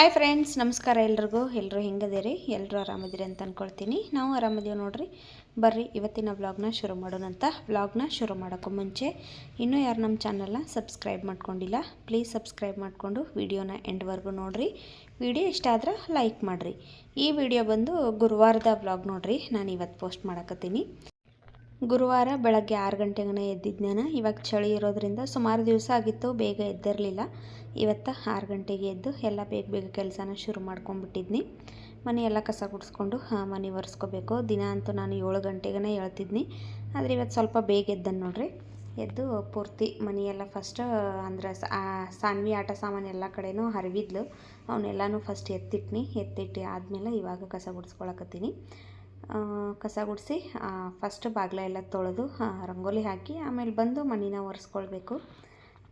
Hi friends, ನಮಸ್ಕಾರ ಎಲ್ಲರೂ ಹೆಂಗದಿರಿ? ಎಲ್ಲರೂ ಆರಾಮದಿರಿ ಅಂತ ಅಂದ್ಕೊಳ್ತೀನಿ. ನಾವು ಆರಾಮದೀವಿ ನೋಡ್ರಿ. ಬರ್ರಿ ಇವತ್ತಿನ ವ್ಲಾಗ್ನ ಶುರು ಮಾಡೋಣಂತ. ವ್ಲಾಗ್ನ ಶುರು ಮಾಡೋಕ್ಕೂ ಮುಂಚೆ ಇನ್ನೂ ಯಾರು ನಮ್ಮ ಚಾನಲ್ನ ಸಬ್ಸ್ಕ್ರೈಬ್ ಮಾಡ್ಕೊಂಡಿಲ್ಲ, ಪ್ಲೀಸ್ ಸಬ್ಸ್ಕ್ರೈಬ್ ಮಾಡಿಕೊಂಡು ವಿಡಿಯೋನ ಎಂಡ್ವರೆಗೂ ನೋಡಿರಿ. ವಿಡಿಯೋ ಇಷ್ಟ ಆದ್ರೆ ಲೈಕ್ ಮಾಡಿರಿ. ಈ ವಿಡಿಯೋ ಬಂದು ಗುರುವಾರದ ವ್ಲಾಗ್ ನೋಡ್ರಿ. ನಾನು ಇವತ್ತು ಪೋಸ್ಟ್ ಮಾಡಕತ್ತೀನಿ. ಗುರುವಾರ ಬೆಳಗ್ಗೆ 6 ಗಂಟೆಗೆ ಎದ್ದಿದ್ದು. ಇವಾಗ ಚಳಿ ಇರೋದ್ರಿಂದ ಸುಮಾರು ದಿವಸ ಆಗಿತ್ತು, ಬೇಗ ಎದ್ದಿರಲಿಲ್ಲ. ಇವತ್ತು 6 ಗಂಟೆಗೆ ಎದ್ದು ಎಲ್ಲ ಬೇಗ ಕೆಲಸನ ಶುರು ಮಾಡ್ಕೊಂಡ್ಬಿಟ್ಟಿದ್ನಿ. ಮನೆಯೆಲ್ಲ ಕಸ ಗುಡಿಸ್ಕೊಂಡು ಮನೆ ಒರೆಸ್ಕೋಬೇಕು. ದಿನ ಅಂತೂ ನಾನು 7 ಗಂಟೆಗೆ ಹೇಳ್ತಿದ್ನಿ, ಆದರೆ ಇವತ್ತು ಸ್ವಲ್ಪ ಬೇಗ ಎದ್ದನ್ನು ನೋಡ್ರಿ. ಎದ್ದು ಪೂರ್ತಿ ಮನೆಯೆಲ್ಲ ಫಸ್ಟ್ ಅಂದ್ರೆ ಸಾನ್ವಿ ಆಟ ಸಾಮಾನು ಎಲ್ಲ ಕಡೆನೂ ಹರಿವಿದ್ಲು. ಅವನ್ನೆಲ್ಲನೂ ಫಸ್ಟ್ ಎತ್ತಿಟ್ಟು ಆದಮೇಲೆ ಇವಾಗ ಕಸ ಗುಡಿಸ್ಕೊಳಕತ್ತೀನಿ. ಕಸ ಗುಡಿಸಿ ಫಸ್ಟ್ ಬಾಗಿಲ ಎಲ್ಲ ತೊಳೆದು ರಂಗೋಲಿ ಹಾಕಿ ಆಮೇಲೆ ಬಂದು ಮನೆನ ಒರೆಸ್ಕೊಳ್ಬೇಕು.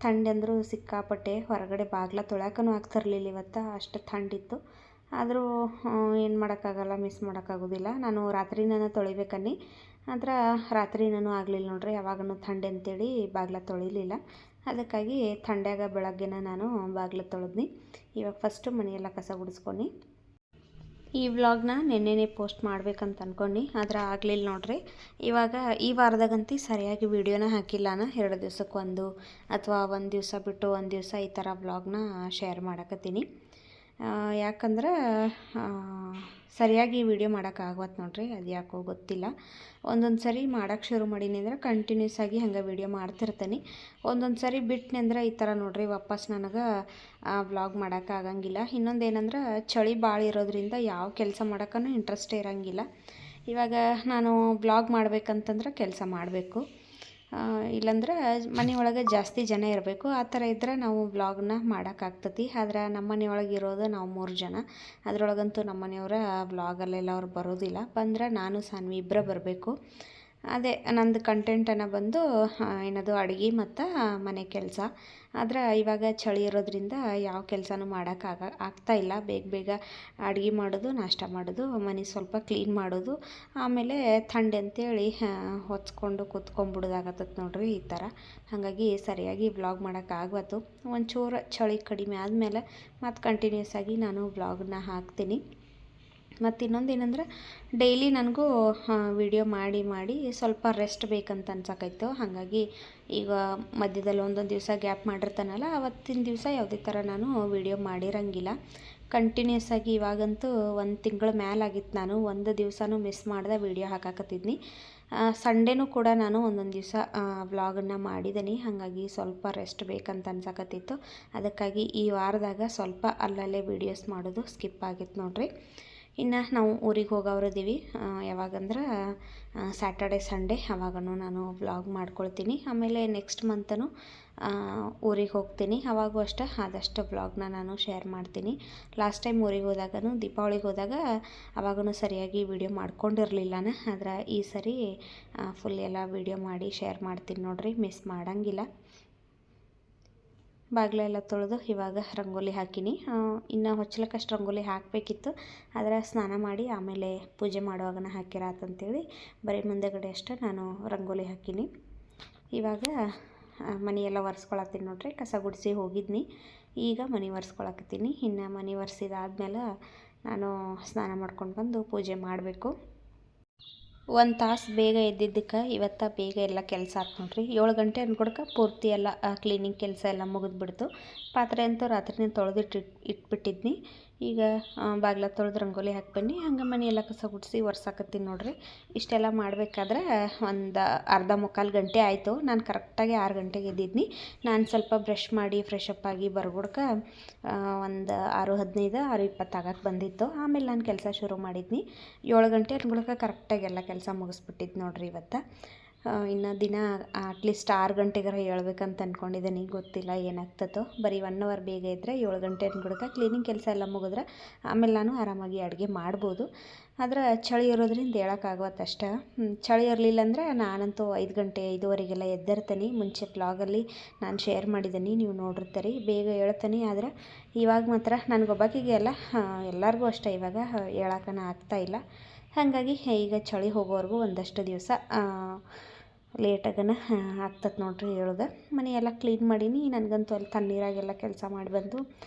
ಥಂಡಂದರೂ ಸಿಕ್ಕಾಪಟ್ಟೆ, ಹೊರಗಡೆ ಬಾಗಿಲ ತೊಳ್ಯಾಕೂ ಆಗ್ತಿರ್ಲಿಲ್ಲ. ಇವತ್ತು ಅಷ್ಟು ಥಂಡಿತ್ತು. ಆದರೂ ಏನು ಮಾಡೋಕ್ಕಾಗಲ್ಲ, ಮಿಸ್ ಮಾಡೋಕ್ಕಾಗೋದಿಲ್ಲ. ನಾನು ರಾತ್ರಿ ತೊಳಿಬೇಕನ್ನಿ, ಆದ್ರೆ ರಾತ್ರಿ ಆಗಲಿಲ್ಲ ನೋಡ್ರಿ. ಯಾವಾಗೂ ಥಂಡೆ ಅಂತೇಳಿ ಬಾಗಿಲ ತೊಳಿಲಿಲ್ಲ. ಅದಕ್ಕಾಗಿ ಥಂಡ್ಯಾಗ ಬೆಳಗ್ಗೆನ ನಾನು ಬಾಗಿಲ ತೊಳೆದ್ನಿ. ಇವಾಗ ಫಸ್ಟು ಮನೆಯೆಲ್ಲ ಕಸ ಗುಡಿಸ್ಕೊಂಡು ಈ ವ್ಲಾಗ್ನ ನೆನ್ನೆನೇ ಪೋಸ್ಟ್ ಮಾಡ್ಬೇಕಂತ ಅಂದ್ಕೊಂಡು, ಆದರೆ ಆಗಲಿಲ್ಲ ನೋಡ್ರಿ. ಇವಾಗ ಈ ವಾರದಾಗಂತೂ ಸರಿಯಾಗಿ ವೀಡಿಯೋನ ಹಾಕಿಲ್ಲ. ನಾನು 2 ದಿವಸಕ್ಕೊಂದು ಅಥವಾ 1 ದಿವಸ ಬಿಟ್ಟು 1 ದಿವಸ ಈ ಥರ ವ್ಲಾಗ್ನ ಶೇರ್ ಮಾಡಕತ್ತೀನಿ. ಯಾಕಂದ್ರೆ ಸರಿಯಾಗಿ ವೀಡಿಯೋ ಮಾಡೋಕ್ಕಾಗವತ್ತು ನೋಡ್ರಿ. ಅದು ಯಾಕೋ ಗೊತ್ತಿಲ್ಲ. ಒಂದೊಂದು ಸರಿ ಮಾಡೋಕ್ಕೆ ಶುರು ಮಾಡೀನಿ ಅಂದ್ರೆ ಕಂಟಿನ್ಯೂಸ್ ಆಗಿ ಹಂಗೆ ವೀಡಿಯೋ ಮಾಡ್ತಿರ್ತೀನಿ. ಒಂದೊಂದು ಸರಿ ಬಿಟ್ಟನೆ ಅಂದ್ರೆ ಈ ಥರ ನೋಡ್ರಿ, ವಾಪಸ್ ನನಗೆ ವ್ಲಾಗ್ ಮಾಡೋಕ್ಕಾಗಂಗಿಲ್ಲ. ಇನ್ನೊಂದು ಏನಂದ್ರೆ ಚಳಿ ಭಾಳ ಇರೋದ್ರಿಂದ ಯಾವ ಕೆಲಸ ಮಾಡೋಕ್ಕೂ ಇಂಟ್ರೆಸ್ಟೇ ಇರೋಂಗಿಲ್ಲ. ಇವಾಗ ನಾನು ವ್ಲಾಗ್ ಮಾಡ್ಬೇಕಂತಂದ್ರೆ ಕೆಲಸ ಮಾಡಬೇಕು, ಇಲ್ಲಾಂದ್ರೆ ಮನೆಯೊಳಗೆ ಜಾಸ್ತಿ ಜನ ಇರಬೇಕು. ಆ ಥರ ಇದ್ದರೆ ನಾವು ವ್ಲಾಗ್ನ ಮಾಡೋಕ್ಕಾಗ್ತತಿ. ಆದ್ರೆ ನಮ್ಮ ಮನೆಯೊಳಗೆ ಇರೋದು ನಾವು 3 ಜನ. ಅದರೊಳಗಂತೂ ನಮ್ಮ ಮನೆಯವರ ವ್ಲಾಗಲ್ಲೆಲ್ಲ ಅವ್ರು ಬರೋದಿಲ್ಲ. ಬಂದ್ರೆ ನಾನು ಸಾನ್ವಿ ಇಬ್ಬರೇ ಬರಬೇಕು. ಅದೇ ನಂದು ಕಂಟೆಂಟನ್ನು ಬಂದು ಏನದು ಅಡುಗೆ ಮತ್ತು ಮನೆ ಕೆಲಸ. ಆದರೆ ಇವಾಗ ಚಳಿ ಇರೋದ್ರಿಂದ ಯಾವ ಕೆಲಸನೂ ಆಗ್ತಾಯಿಲ್ಲ. ಬೇಗ ಅಡುಗೆ ಮಾಡೋದು, ನಾಷ್ಟ ಮಾಡೋದು, ಮನೆ ಸ್ವಲ್ಪ ಕ್ಲೀನ್ ಮಾಡೋದು, ಆಮೇಲೆ ಥಂಡೆ ಅಂತೇಳಿ ಹೊಚ್ಕೊಂಡು ಕೂತ್ಕೊಂಡ್ಬಿಡೋದಾಗತ್ತದ ನೋಡ್ರಿ ಈ ಥರ. ಹಾಗಾಗಿ ಸರಿಯಾಗಿ ವ್ಲಾಗ್ ಮಾಡೋಕ್ಕಾಗತ್ತು. ಒಂಚೂರು ಚಳಿ ಕಡಿಮೆ ಆದಮೇಲೆ ಮತ್ತು ಕಂಟಿನ್ಯೂಸ್ ಆಗಿ ನಾನು ವ್ಲಾಗ್ನ ಹಾಕ್ತೀನಿ. ಮತ್ತು ಇನ್ನೊಂದು ಏನಂದ್ರೆ ಡೈಲಿ ನನಗೂ ವಿಡಿಯೋ ಮಾಡಿ ಸ್ವಲ್ಪ ರೆಸ್ಟ್ ಬೇಕಂತ ಅನ್ಸೋಕ್ಕಾಯ್ತು. ಹಾಗಾಗಿ ಈಗ ಮಧ್ಯದಲ್ಲಿ ಒಂದೊಂದು ದಿವಸ ಗ್ಯಾಪ್ ಮಾಡಿರ್ತಾನಲ್ಲ, ಅವತ್ತಿನ ದಿವಸ ಯಾವುದೇ ಥರ ನಾನು ವಿಡಿಯೋ ಮಾಡಿರೋಂಗಿಲ್ಲ. ಕಂಟಿನ್ಯೂಸ್ ಆಗಿ ಇವಾಗಂತೂ 1 ತಿಂಗಳ ಮೇಲಾಗಿತ್ತು ನಾನು ಒಂದು ದಿವಸನೂ ಮಿಸ್ ಮಾಡ್ದೆ ವಿಡಿಯೋ ಹಾಕಾಕತ್ತಿದ್ನಿ. ಸಂಡೇನೂ ಕೂಡ ನಾನು ಒಂದೊಂದು ದಿವಸ ವ್ಲಾಗನ್ನು ಮಾಡಿದ್ದೀನಿ. ಹಾಗಾಗಿ ಸ್ವಲ್ಪ ರೆಸ್ಟ್ ಬೇಕಂತ ಅನ್ಸಕತ್ತಿತ್ತು. ಅದಕ್ಕಾಗಿ ಈ ವಾರದಾಗ ಸ್ವಲ್ಪ ಅಲ್ಲಲ್ಲೇ ವೀಡಿಯೋಸ್ ಮಾಡೋದು ಸ್ಕಿಪ್ ಆಗಿತ್ತು ನೋಡ್ರಿ. ಇನ್ನು ನಾವು ಊರಿಗೆ ಹೋಗೋರಿದ್ದೀವಿ. ಯಾವಾಗಂದ್ರೆ ಸ್ಯಾಟರ್ಡೆ ಸಂಡೇ ಅವಾಗೂ ನಾನು ವ್ಲಾಗ್ ಮಾಡ್ಕೊಳ್ತೀನಿ. ಆಮೇಲೆ ನೆಕ್ಸ್ಟ್ ಮಂತನು ಊರಿಗೆ ಹೋಗ್ತೀನಿ. ಅವಾಗೂ ಅಷ್ಟೇ ಆದಷ್ಟು ವ್ಲಾಗ್ನ ನಾನು ಶೇರ್ ಮಾಡ್ತೀನಿ. ಲಾಸ್ಟ್ ಟೈಮ್ ಊರಿಗೆ ಹೋದಾಗೂ ದೀಪಾವಳಿಗೆ ಹೋದಾಗ ಅವಾಗೂ ಸರಿಯಾಗಿ ವಿಡಿಯೋ ಮಾಡ್ಕೊಂಡಿರಲಿಲ್ಲ. ಆದರೆ ಈ ಸರಿ ಫುಲ್ ಎಲ್ಲ ವಿಡಿಯೋ ಮಾಡಿ ಶೇರ್ ಮಾಡ್ತೀನಿ ನೋಡ್ರಿ, ಮಿಸ್ ಮಾಡೋಂಗಿಲ್ಲ. ಬಾಗಿಲೆಲ್ಲ ತೊಳೆದು ಇವಾಗ ರಂಗೋಲಿ ಹಾಕಿನಿ. ಇನ್ನು ಹೊಚ್ಚಲಕ್ಕಷ್ಟು ರಂಗೋಲಿ ಹಾಕಬೇಕಿತ್ತು, ಆದರೆ ಸ್ನಾನ ಮಾಡಿ ಆಮೇಲೆ ಪೂಜೆ ಮಾಡುವಾಗನ ಹಾಕಿರಾತಂತೇಳಿ ಬರೀ ಮುಂದೆಗಡೆ ಅಷ್ಟೇ ನಾನು ರಂಗೋಲಿ ಹಾಕಿನಿ. ಇವಾಗ ಮನೆಯೆಲ್ಲ ಒರೆಸ್ಕೊಳತ್ತೀನಿ ನೋಡ್ರಿ. ಕಸ ಗುಡಿಸಿ ಹೋಗಿದ್ನಿ, ಈಗ ಮನೆ ಒರೆಸ್ಕೊಳಕತ್ತೀನಿ. ಇನ್ನು ಮನೆ ಒರೆಸಿದಾದ್ಮೇಲೆ ನಾನು ಸ್ನಾನ ಮಾಡ್ಕೊಂಡು ಬಂದು ಪೂಜೆ ಮಾಡಬೇಕು. 1 ತಾಸು ಬೇಗ ಎದ್ದಿದ್ದಕ್ಕೆ ಇವತ್ತು ಬೇಗ ಎಲ್ಲ ಕೆಲಸ ಆಯ್ತು ನೋಡ್ರಿ. 7 ಗಂಟೆ ಅಂದ್ಕೊಡಕ್ಕೆ ಪೂರ್ತಿ ಎಲ್ಲ ಕ್ಲೀನಿಂಗ್ ಕೆಲಸ ಎಲ್ಲ ಮುಗಿದ್ಬಿಡ್ತು. ಪಾತ್ರೆ ಅಂತೂ ರಾತ್ರಿನೇ ಇಟ್ಬಿಟ್ಟಿದ್ನಿ. ಈಗ ಬಾಗಿಲ ತೊಳೆದು ರಂಗೋಲಿ ಹಾಕ್ಬನ್ನಿ, ಹಂಗೆ ಮನೆಯೆಲ್ಲ ಕಸ ಗುಡಿಸಿ ಒರ್ಸಾಕತ್ತೀನಿ ನೋಡ್ರಿ. ಇಷ್ಟೆಲ್ಲ ಮಾಡಬೇಕಾದ್ರೆ ಒಂದು ಅರ್ಧ ಮುಕ್ಕಾಲು ಗಂಟೆ ಆಯಿತು. ನಾನು ಕರೆಕ್ಟಾಗಿ 6 ಗಂಟೆಗೆ ಎದ್ದಿದ್ನಿ. ನಾನು ಸ್ವಲ್ಪ ಬ್ರಷ್ ಮಾಡಿ ಫ್ರೆಶ್ ಅಪ್ ಆಗಿ ಬರ್ಬಿಡ್ಕೆ ಒಂದು 6:15 6:20 ಆಗಕ್ಕೆ ಬಂದಿತ್ತು. ಆಮೇಲೆ ನಾನು ಕೆಲಸ ಶುರು ಮಾಡಿದ್ನಿ. 7 ಗಂಟೆ ಅಂದ್ಕೊಳಕ್ಕೆ ಕರೆಕ್ಟಾಗಿ ಎಲ್ಲ ಕೆಲಸ ಮುಗಿಸ್ಬಿಟ್ಟಿದ್ದು ನೋಡ್ರಿ ಇವತ್ತು. ಇನ್ನು ದಿನ ಅಟ್ಲೀಸ್ಟ್ 6 ಗಂಟೆಗಾರ ಹೇಳ್ಬೇಕಂತ ಅಂದ್ಕೊಂಡಿದ್ದೀನಿ. ಗೊತ್ತಿಲ್ಲ ಏನಾಗ್ತದೋ. ಬರೀ 1 ಅವರ್ ಬೇಗ ಇದ್ದರೆ 7 ಗಂಟೆ ಅಂದ್ಕೊಳಕ್ಕೆ ಕ್ಲೀನಿಂಗ್ ಕೆಲಸ ಎಲ್ಲ ಮುಗಿದ್ರೆ ಆಮೇಲೆ ನಾನು ಆರಾಮಾಗಿ ಅಡುಗೆ ಮಾಡ್ಬೋದು. ಆದರೆ ಚಳಿ ಇರೋದ್ರಿಂದ ಹೇಳೋಕ್ಕಾಗತ್ತಷ್ಟೇ. ಚಳಿ ಇರಲಿಲ್ಲ ಅಂದರೆ ನಾನಂತೂ 5 ಗಂಟೆ 5:15 ಎದ್ದಿರ್ತೀನಿ. ಮುಂಚೆ ವ್ಲಾಗಲ್ಲಿ ನಾನು ಶೇರ್ ಮಾಡಿದ್ದೀನಿ, ನೀವು ನೋಡಿರ್ತೀರಿ. ಬೇಗ ಹೇಳ್ತೀನಿ, ಆದರೆ ಇವಾಗ ಮಾತ್ರ ನನಗೊಬ್ಬಾಕಿಗೆ ಎಲ್ಲ ಎಲ್ಲರಿಗೂ ಅಷ್ಟೇ ಇವಾಗ ಹೇಳೋಕ್ಕನ ಆಗ್ತಾಯಿಲ್ಲ. ಹಾಗಾಗಿ ಈಗ ಚಳಿ ಹೋಗೋವರೆಗೂ ಒಂದಷ್ಟು ದಿವಸ ಲೇಟಾಗನ ಆಗ್ತದೆ ನೋಡ್ರಿ ಹೇಳೋದು. ಮನೆಯೆಲ್ಲ ಕ್ಲೀನ್ ಮಾಡೀನಿ. ನನಗಂತೂ ಅಲ್ಲಿ ತಣ್ಣೀರಾಗೆಲ್ಲ ಕೆಲಸ ಮಾಡಿ ಬಂದು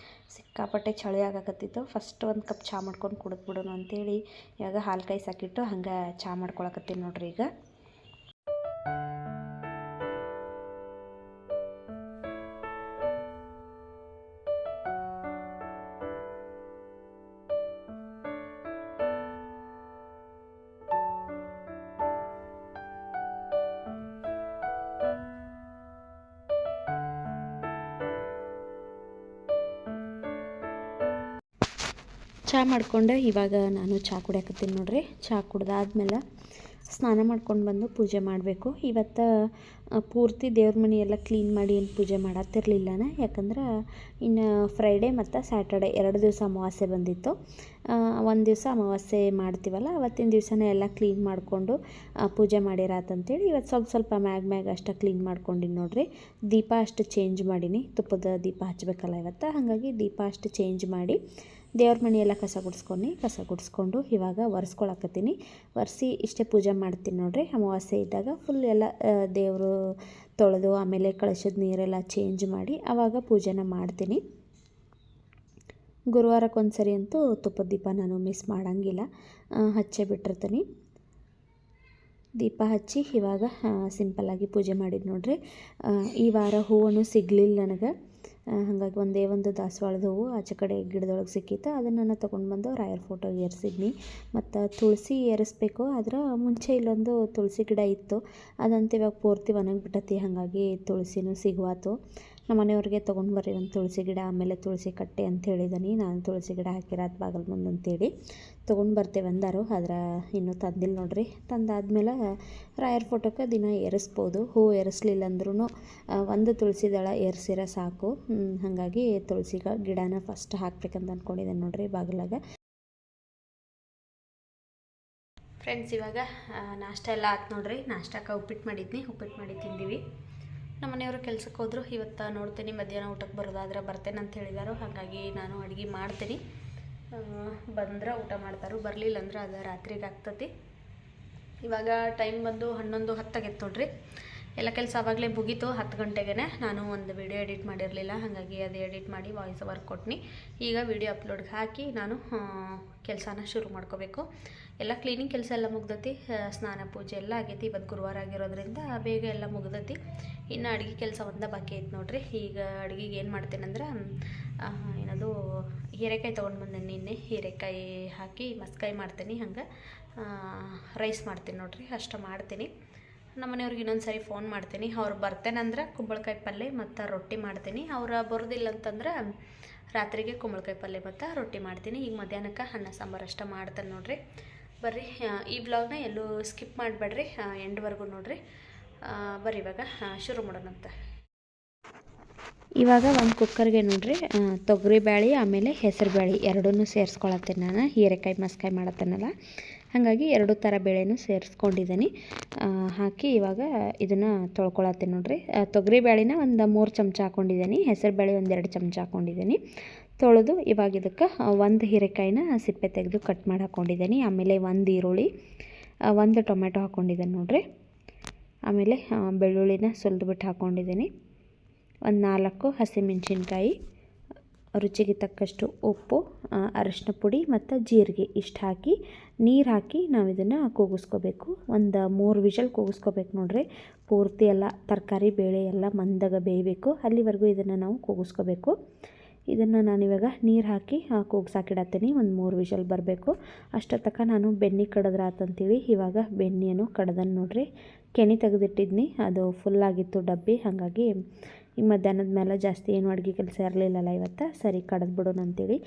ಸಿಕ್ಕಾಪಟ್ಟೆ ಚಳಿ ಆಗಾಕತ್ತಿತ್ತು. ಫಸ್ಟ್ ಒಂದು ಕಪ್ ಚಹಾ ಮಾಡ್ಕೊಂಡು ಕುಡಿದ್ಬಿಡೋಣ ಅಂತೇಳಿ ಇವಾಗ ಹಾಲು ಕಾಯಿಸಾಕಿಟ್ಟು ಹಂಗೆ ಚಹಾ ಮಾಡ್ಕೊಳಕತ್ತೀನಿ ನೋಡ್ರಿ. ಈಗ ಚಹಾ ಮಾಡ್ಕೊಂಡು ಇವಾಗ ನಾನು ಚಹಾ ಕುಡಿಯಾಕತ್ತೀನಿ ನೋಡ್ರಿ. ಚಹಾ ಕುಡ್ದಾದ್ಮೇಲೆ ಸ್ನಾನ ಮಾಡ್ಕೊಂಡು ಬಂದು ಪೂಜೆ ಮಾಡಬೇಕು. ಇವತ್ತು ಪೂರ್ತಿ ದೇವ್ರ ಮನೆ ಎಲ್ಲ ಕ್ಲೀನ್ ಮಾಡಿ ಏನು ಪೂಜೆ ಮಾಡತ್ತಿರಲಿಲ್ಲನ, ಯಾಕಂದ್ರೆ ಇನ್ನು ಫ್ರೈಡೇ ಮತ್ತು ಸ್ಯಾಟರ್ಡೆ 2 ದಿವಸ ಅಮಾವಾಸ್ಯೆ ಬಂದಿತ್ತು. ಒಂದು ದಿವಸ ಅಮಾವಾಸ್ಯೆ ಮಾಡ್ತೀವಲ್ಲ, ಅವತ್ತಿನ ದಿವಸನೇ ಎಲ್ಲ ಕ್ಲೀನ್ ಮಾಡಿಕೊಂಡು ಪೂಜೆ ಮಾಡಿರಾತಂತೇಳಿ ಇವತ್ತು ಸ್ವಲ್ಪ ಮ್ಯಾಗ್ ಅಷ್ಟು ಕ್ಲೀನ್ ಮಾಡ್ಕೊಂಡಿನಿ ನೋಡ್ರಿ. ದೀಪ ಅಷ್ಟು ಚೇಂಜ್ ಮಾಡೀನಿ, ತುಪ್ಪದ ದೀಪ ಹಚ್ಚಬೇಕಲ್ಲ ಇವತ್ತು, ಹಾಗಾಗಿ ದೀಪ ಅಷ್ಟು ಚೇಂಜ್ ಮಾಡಿ ದೇವ್ರ ಮನೆಯೆಲ್ಲ ಕಸ ಗುಡಿಸ್ಕೊಂಡು ಇವಾಗ ಒರೆಸ್ಕೊಳಕತ್ತೀನಿ. ಒರೆಸಿ ಇಷ್ಟೇ ಪೂಜೆ ಮಾಡ್ತೀನಿ ನೋಡ್ರಿ. ಅಮಾವಾಸ್ಯೆ ಇದ್ದಾಗ ಫುಲ್ ಎಲ್ಲ ದೇವರು ತೊಳೆದು ಆಮೇಲೆ ಕಳಶದ ನೀರೆಲ್ಲ ಚೇಂಜ್ ಮಾಡಿ ಆವಾಗ ಪೂಜೆನ ಮಾಡ್ತೀನಿ. ಗುರುವಾರಕ್ಕೊಂದು ಸರಿ ಅಂತೂ ತುಪ್ಪದ ದೀಪ ನಾನು ಮಿಸ್ ಮಾಡೋಂಗಿಲ್ಲ, ಹಚ್ಚೇ ಬಿಟ್ಟಿರ್ತೀನಿ. ದೀಪ ಹಚ್ಚಿ ಇವಾಗ ಸಿಂಪಲ್ಲಾಗಿ ಪೂಜೆ ಮಾಡಿದ್ದು ನೋಡ್ರಿ. ಈ ವಾರ ಹೂವನ್ನು ಸಿಗಲಿಲ್ಲ ನನಗೆ, ಹಾಗಾಗಿ ಒಂದು ದಾಸವಾಳದ ಹೂವು ಆಚೆ ಕಡೆ ಗಿಡದೊಳಗೆ ಸಿಕ್ಕಿತ್ತು. ಅದನ್ನು ನಾನು ತೊಗೊಂಡು ಬಂದು ರಾಯರ ಫೋಟೋಗೆ ಏರಿಸಿದ್ನಿ. ಮತ್ತು ತುಳಸಿ ಏರಿಸ್ಬೇಕು, ಆದ್ರೆ ಮುಂಚೆ ಇಲ್ಲೊಂದು ತುಳಸಿ ಗಿಡ ಇತ್ತು, ಅದಂತೂ ಇವಾಗ ಪೂರ್ತಿ ಒಣಗಿಬಿಟ್ಟತಿ. ಹಾಗಾಗಿ ತುಳಸಿನೂ ಸಿಗುವಾತು. ನಮ್ಮ ಮನೆಯವ್ರಿಗೆ ತೊಗೊಂಡು ಬರ್ರಿ ಒಂದು ತುಳಸಿ ಗಿಡ, ಆಮೇಲೆ ತುಳಸಿ ಕಟ್ಟೆ ಅಂತ ಹೇಳಿದನಿ. ನಾನು ತುಳಸಿ ಗಿಡ ಹಾಕಿರೋದು ಬಾಗಿಲು ಮುಂದೆ ಅಂತೇಳಿ ತೊಗೊಂಡು ಬರ್ತೇವೆ ಅಂದರು, ಆದ್ರೆ ಇನ್ನೂ ತಂದಿಲ್ಲ ನೋಡ್ರಿ. ತಂದಾದ್ಮೇಲೆ ರಾಯರ ಫೋಟೋಕ್ಕೆ ದಿನ ಏರಿಸ್ಬೋದು. ಹೂ ಏರಿಸ್ಲಿಲ್ಲ ಅಂದ್ರೂ ಒಂದು ತುಳಸಿ ದಳ ಏರಿಸಿರ ಸಾಕು. ಹಾಗಾಗಿ ತುಳಸಿ ಗಿಡನ ಫಸ್ಟ್ ಹಾಕ್ಬೇಕಂತ ಅಂದ್ಕೊಂಡಿದ್ದೇನೆ ನೋಡ್ರಿ ಬಾಗಿಲಾಗ. ಫ್ರೆಂಡ್ಸ್, ಇವಾಗ ನಾಷ್ಟ ಎಲ್ಲ ಆಯ್ತು ನೋಡ್ರಿ. ನಾಷ್ಟಕ್ಕೆ ಉಪ್ಪಿಟ್ಟು ಮಾಡಿ ತಿಂದೀವಿ. ನಮ್ಮ ಮನೆಯವರು ಕೆಲ್ಸಕ್ಕೆ ಹೋದ್ರು. ಇವತ್ತು ನೋಡ್ತೀನಿ ಮಧ್ಯಾಹ್ನ ಊಟಕ್ಕೆ ಬರೋದಾದ್ರೆ ಬರ್ತೇನೆ ಅಂತ ಹೇಳಿದಾರು. ಹಾಗಾಗಿ ನಾನು ಅಡುಗೆ ಮಾಡ್ತೀನಿ, ಬಂದ್ರೆ ಊಟ ಮಾಡ್ತಾರೋ, ಬರಲಿಲ್ಲ ಅಂದ್ರೆ ಅದು ರಾತ್ರಿಗೆ ಆಗ್ತತಿ. ಇವಾಗ ಟೈಮ್ ಬಂದು 11:10 ಆಗೈತೆ ನೋಡ್ರಿ. ಎಲ್ಲ ಕೆಲಸ ಆವಾಗಲೇ ಮುಗೀತು. 10 ಗಂಟೆಗೆ ನಾನು ಒಂದು ವಿಡಿಯೋ ಎಡಿಟ್ ಮಾಡಿರಲಿಲ್ಲ, ಹಾಗಾಗಿ ಅದು ಎಡಿಟ್ ಮಾಡಿ ವಾಯ್ಸ್ ಓವರ್ ಕೊಟ್ನಿ. ಈಗ ವಿಡಿಯೋ ಅಪ್ಲೋಡ್ಗೆ ಹಾಕಿ ನಾನು ಕೆಲಸನ ಶುರು ಮಾಡ್ಕೋಬೇಕು. ಎಲ್ಲ ಕ್ಲೀನಿಂಗ್ ಕೆಲಸ ಎಲ್ಲ ಮುಗ್ದತಿ, ಸ್ನಾನ ಪೂಜೆ ಎಲ್ಲ ಆಗೈತಿ. ಇವತ್ತು ಗುರುವಾರ ಆಗಿರೋದ್ರಿಂದ ಬೇಗ ಎಲ್ಲ ಮುಗ್ದತಿ. ಇನ್ನು ಅಡುಗೆ ಕೆಲಸ ಒಂದೇ ಬಾಕಿ ಐತೆ ನೋಡ್ರಿ. ಈಗ ಅಡುಗೆಗೆ ಏನು ಮಾಡ್ತೇನೆಂದ್ರೆ, ಏನದು ಹೀರೆಕಾಯಿ ತೊಗೊಂಡು ಬಂದೆ ನಿನ್ನೆ. ಹೀರೆಕಾಯಿ ಹಾಕಿ ಮಸ್ಕಾಯಿ ಮಾಡ್ತೀನಿ, ಹಂಗೆ ರೈಸ್ ಮಾಡ್ತೀನಿ ನೋಡ್ರಿ. ಅಷ್ಟು ಮಾಡ್ತೀನಿ. ನಮ್ಮ ಮನೆಯವ್ರಿಗೆ ಇನ್ನೊಂದು ಸರಿ ಫೋನ್ ಮಾಡ್ತೀನಿ. ಅವ್ರು ಬರ್ತೇನಂದ್ರೆ ಕುಂಬಳಕಾಯಿ ಪಲ್ಯ ಮತ್ತು ರೊಟ್ಟಿ ಮಾಡ್ತೀನಿ. ಅವ್ರು ಬರೋದಿಲ್ಲ ಅಂತಂದ್ರೆ ರಾತ್ರಿಗೆ ಕುಂಬಳಕಾಯಿ ಪಲ್ಯ ಮತ್ತು ರೊಟ್ಟಿ ಮಾಡ್ತೀನಿ. ಈಗ ಮಧ್ಯಾಹ್ನಕ್ಕೆ ಅನ್ನ ಸಾಂಬಾರು ಅಷ್ಟೇ ಮಾಡ್ತೇನೆ ನೋಡ್ರಿ. ಬರ್ರಿ, ಈ ಬ್ಲಾಗ್ನ ಎಲ್ಲೂ ಸ್ಕಿಪ್ ಮಾಡಬೇಡ್ರಿ, ಎಂಡ್ವರೆಗೂ ನೋಡ್ರಿ. ಬರ್ರಿ ಇವಾಗ ಶುರು ಮಾಡೋಣಂತ. ಇವಾಗ ಒಂದು ಕುಕ್ಕರ್ಗೆ ನೋಡ್ರಿ ತೊಗರಿ ಬೇಳೆ ಆಮೇಲೆ ಹೆಸರು ಬೇಳೆ ಎರಡನ್ನೂ ಸೇರಿಸ್ಕೊಳತ್ತೇನೆ ನಾನು. ಹೀರೆಕಾಯಿ ಮಸ್ಕಾಯಿ ಮಾಡತ್ತೇನಲ್ಲ, ಹಾಗಾಗಿ 2 ಥರ ಬೇಳೆನೂ ಸೇರಿಸ್ಕೊಂಡಿದ್ದೀನಿ. ಹಾಕಿ ಇವಾಗ ಇದನ್ನು ತೊಳ್ಕೊಳತ್ತೇನೆ ನೋಡ್ರಿ. ತೊಗರಿ ಬೇಳೆನ ಒಂದು 3 ಚಮಚ ಹಾಕ್ಕೊಂಡಿದ್ದೀನಿ, ಹೆಸರು ಬೇಳೆ 1-2 ಚಮಚ ಹಾಕ್ಕೊಂಡಿದ್ದೀನಿ. ತೊಳೆದು ಇವಾಗ ಇದಕ್ಕೆ 1 ಹೀರೆಕಾಯಿನ ಸಿಪ್ಪೆ ತೆಗೆದು ಕಟ್ ಮಾಡಿ ಹಾಕ್ಕೊಂಡಿದ್ದೀನಿ. ಆಮೇಲೆ 1 ಈರುಳ್ಳಿ, 1 ಟೊಮೆಟೊ ಹಾಕ್ಕೊಂಡಿದ್ದೀನಿ ನೋಡ್ರಿ. ಆಮೇಲೆ ಬೆಳ್ಳುಳ್ಳಿನ ಸುಲಿದ್ಬಿಟ್ಟು ಹಾಕ್ಕೊಂಡಿದ್ದೀನಿ. 4 ಹಸಿಮೆಣಸಿನ್ಕಾಯಿ, ರುಚಿಗೆ ತಕ್ಕಷ್ಟು ಉಪ್ಪು, ಅರಿಶಿನ ಪುಡಿ ಮತ್ತು ಜೀರಿಗೆ ಇಷ್ಟು ಹಾಕಿ ನೀರು ಹಾಕಿ ನಾವು ಇದನ್ನು ಕೂಗಿಸ್ಕೋಬೇಕು. ಒಂದು 3 ವಿಷಲ್ ಕೂಗಿಸ್ಕೋಬೇಕು ನೋಡ್ರಿ. ಪೂರ್ತಿ ಎಲ್ಲ ತರಕಾರಿ ಬೇಳೆ ಎಲ್ಲ ಮಂದಾಗ ಬೇಯಬೇಕು, ಅಲ್ಲಿವರೆಗೂ ಇದನ್ನು ನಾವು ಕೂಗಿಸ್ಕೋಬೇಕು. ಇದನ್ನು ನಾನಿವಾಗ ನೀರು ಹಾಕಿ ಕೂಗ್ಸಾಕಿಡತ್ತೀನಿ. ಒಂದು 3 ವಿಷಲ್ ಬರಬೇಕು. ಅಷ್ಟೊತ್ತಕ ನಾನು ಬೆಣ್ಣೆ ಕಡದ್ರಾತಂತೇಳಿ ಇವಾಗ ಬೆಣ್ಣೆಯನ್ನು ಕಡ್ದನ್ನು ನೋಡ್ರಿ. ಕೆನೆ ತೆಗೆದಿಟ್ಟಿದ್ನಿ, ಅದು ಫುಲ್ಲಾಗಿತ್ತು ಡಬ್ಬಿ. ಹಾಗಾಗಿ ಈಗ ಮಧ್ಯಾಹ್ನದ ಮೇಲೆ ಜಾಸ್ತಿ ಏನು ಅಡುಗೆ ಕೆಲಸ ಇರಲಿಲ್ಲಲ್ಲ ಇವತ್ತು, ಸರಿ ಕಡ್ದು ಬಿಡೋಣ ಅಂತೇಳಿ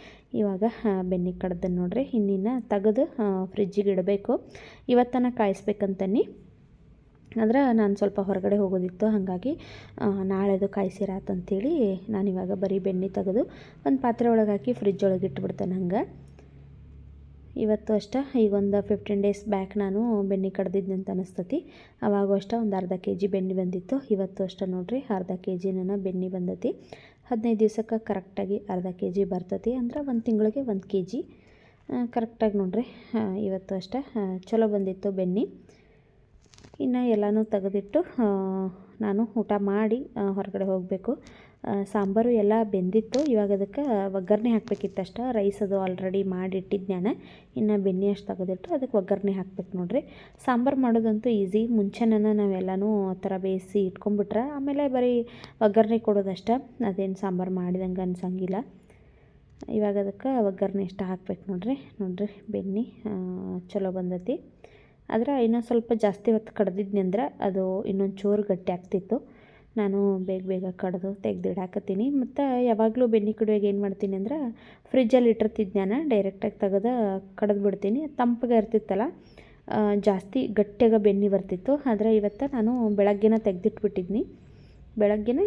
ಇವಾಗ ಬೆಣ್ಣೆ ಕಡ್ದನ್ನು ನೋಡ್ರಿ. ಇನ್ನಿನ್ನು ತೆಗೆದು ಫ್ರಿಜ್ಜಿಗೆ ಇಡಬೇಕು. ಇವತ್ತನ ಕಾಯಿಸ್ಬೇಕಂತನಿ, ಆದರೆ ನಾನು ಸ್ವಲ್ಪ ಹೊರಗಡೆ ಹೋಗೋದಿತ್ತು, ಹಾಗಾಗಿ ನಾಳೆದು ಕಾಯಿಸಿರಾತಂತೇಳಿ ನಾನಿವಾಗ ಬರೀ ಬೆಣ್ಣೆ ತೆಗೆದು ಒಂದು ಪಾತ್ರೆ ಒಳಗೆ ಹಾಕಿ ಫ್ರಿಜ್ ಒಳಗೆ ಇಟ್ಬಿಡ್ತೇನೆ. ಹಂಗೆ ಇವತ್ತು ಅಷ್ಟೇ, ಈಗ ಒಂದು 15 ಡೇಸ್ ಬ್ಯಾಕ್ ನಾನು ಬೆಣ್ಣೆ ಕಡ್ದಿದ್ದಂತ ಅನಿಸ್ತತಿ. ಅವಾಗೂ ಅಷ್ಟೇ ಒಂದು ಅರ್ಧ kg ಬೆಣ್ಣೆ ಬಂದಿತ್ತು. ಇವತ್ತು ಅಷ್ಟೇ ನೋಡ್ರಿ, ಅರ್ಧ kg ಬೆಣ್ಣೆ ಬಂದತಿ. 15 ದಿವಸಕ್ಕೆ ಕರೆಕ್ಟಾಗಿ ಅರ್ಧ kg ಬರ್ತತಿ, ಅಂದ್ರೆ 1 ತಿಂಗಳಿಗೆ 1 kg ಕರೆಕ್ಟಾಗಿ ನೋಡ್ರಿ. ಇವತ್ತು ಅಷ್ಟೇ ಚಲೋ ಬಂದಿತ್ತು ಬೆಣ್ಣೆ. ಇನ್ನು ಎಲ್ಲನೂ ತೆಗೆದಿಟ್ಟು ನಾನು ಊಟ ಮಾಡಿ ಹೊರಗಡೆ ಹೋಗಬೇಕು. ಸಾಂಬಾರು ಎಲ್ಲ ಬೆಂದಿತ್ತು. ಇವಾಗ ಅದಕ್ಕೆ ಒಗ್ಗರಣೆ ಹಾಕಬೇಕಿತ್ತಷ್ಟ. ರೈಸ್ ಅದು ಆಲ್ರೆಡಿ ಮಾಡಿಟ್ಟಿದ್ದು ನಾನು, ಇನ್ನು ಬೆಣ್ಣೆ ಅಷ್ಟು ತೆಗೆದಿಟ್ಟು ಅದಕ್ಕೆ ಒಗ್ಗರಣೆ ಹಾಕ್ಬೇಕು ನೋಡಿರಿ. ಸಾಂಬಾರು ಮಾಡೋದಂತೂ ಈಸಿ. ಮುಂಚೆನೇ ನಾವೆಲ್ಲನೂ ಆ ಥರ ಬೇಯಿಸಿ ಇಟ್ಕೊಂಡ್ಬಿಟ್ರೆ ಆಮೇಲೆ ಬರೀ ಒಗ್ಗರಣೆ ಕೊಡೋದಷ್ಟ. ಅದೇನು ಸಾಂಬಾರು ಮಾಡಿದಂಗೆ ಅನ್ಸಂಗಿಲ್ಲ. ಇವಾಗ ಅದಕ್ಕೆ ಒಗ್ಗರಣೆ ಇಷ್ಟ ಹಾಕ್ಬೇಕು ನೋಡಿರಿ ಬೆಣ್ಣೆ ಚಲೋ ಬಂದೈತಿ. ಆದರೆ ಇನ್ನೊಂದು ಸ್ವಲ್ಪ ಜಾಸ್ತಿ ಹೊತ್ತು ಕಡ್ದಿದ್ನಿ ಅಂದ್ರೆ ಅದು ಇನ್ನೊಂದು ಚೂರು ಗಟ್ಟಿ ಆಗ್ತಿತ್ತು. ನಾನು ಬೇಗ ಕಡ್ದು ತೆಗೆದಿಡಾಕತ್ತೀನಿ. ಮತ್ತು ಯಾವಾಗಲೂ ಬೆಣ್ಣೆ ಕಡುವಾಗ ಏನು ಮಾಡ್ತೀನಿ ಅಂದ್ರೆ ಫ್ರಿಜ್ಜಲ್ಲಿ ಇಟ್ಟಿರ್ತಿದ್ದೆ ನಾನು, ಡೈರೆಕ್ಟಾಗಿ ತೆಗೆದು ಕಡ್ದು ಬಿಡ್ತೀನಿ. ತಂಪಗೆ ಇರ್ತಿತ್ತಲ್ಲ, ಜಾಸ್ತಿ ಗಟ್ಟಿಯಾಗ ಬೆಣ್ಣೆ ಬರ್ತಿತ್ತು. ಆದರೆ ಇವತ್ತು ನಾನು ಬೆಳಗ್ಗೆನ ತೆಗೆದಿಟ್ಬಿಟ್ಟಿದ್ನಿ.